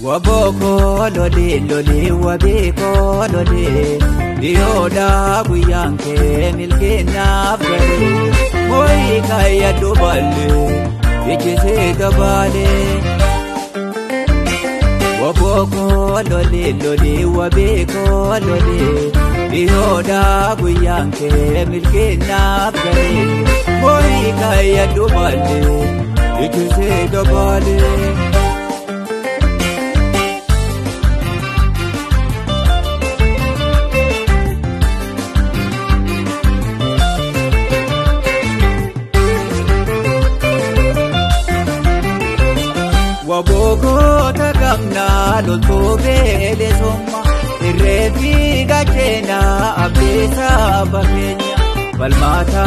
Waboko loli loli wabiko loli Dioda guyanke milkina fere Moi kaya dubale Ichise gabale Waboko loli loli wabiko loli Dioda guyanke milkina fere Moi kaya dubale Ichise gabale Waboko takamna loltobe lesoma Irrefi gachena abdesa bakenya Balmata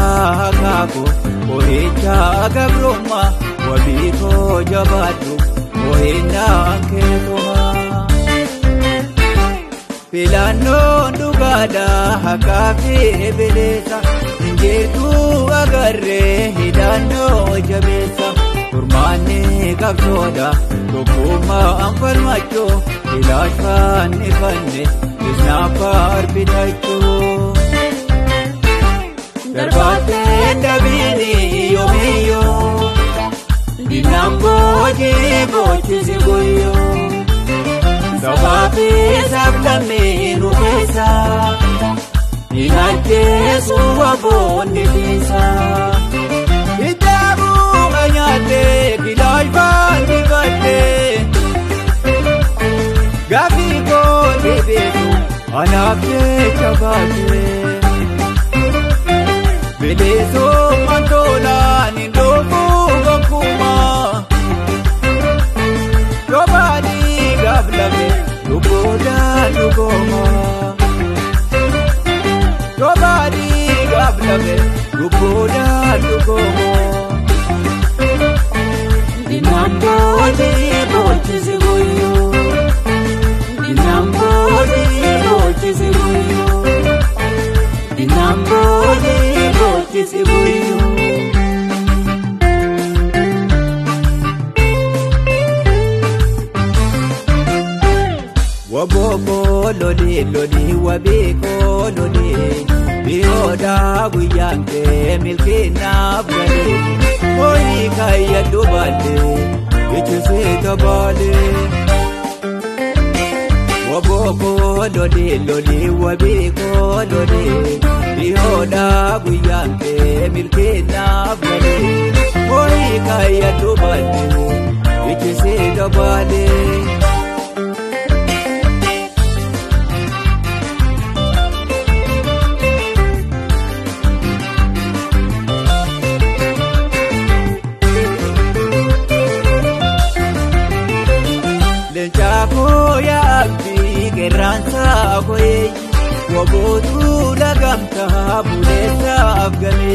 kako ohecha gabroma Wabiko jabatu ohena anketoma Pilano ndugada hakafi ebelesa Injetu agarre hidano jabesa Kurmane kabsoda Dokuma ampal macho Ilashvan ifanne Isnapar bitacho Darbate dabini yomiyo Dinambo jibo chisigoyo Sababi sablame nukesa Inache suwabo nifisa Kilajvan dibate Gafiko debetu Anapte chabate Bedeso mantola nindofu gokuma Robadi gablave Lugoda lugoma Robadi gablave Lugoda lugoma Dinambo jibo chisigoyo Dinambo jibo chisigoyo Dinambo jibo chisigoyo Waboko lodi lodi wabiko lodi Dioda guyanke milkina fere Moi kaya dubale Ichise gabale Waboko lodi lodi wabiko lodi Dioda guyanke milkina fere Moi kaya dubale Ichise gabale Lenchako ya abdi geransa koye Wabotu lagamta bulesa afgame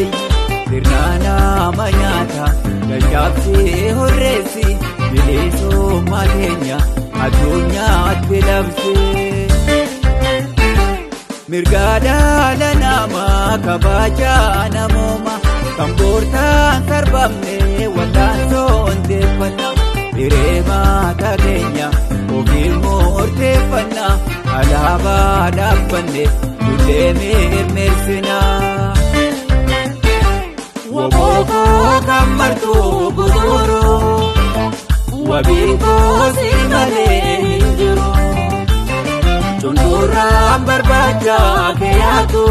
Sirnana manyata Gajabsi horresi Bileso matenya Adunya atbilabse Mirgada lanama kabaja namoma Kambortan sarbamne wadanso ondefana Irema takenya Ofilmo ortefana Alaba dabbanne Udemir mersina Waboko kamartu guduro Wabiko simale hinjiro Chundura barbaja keyatu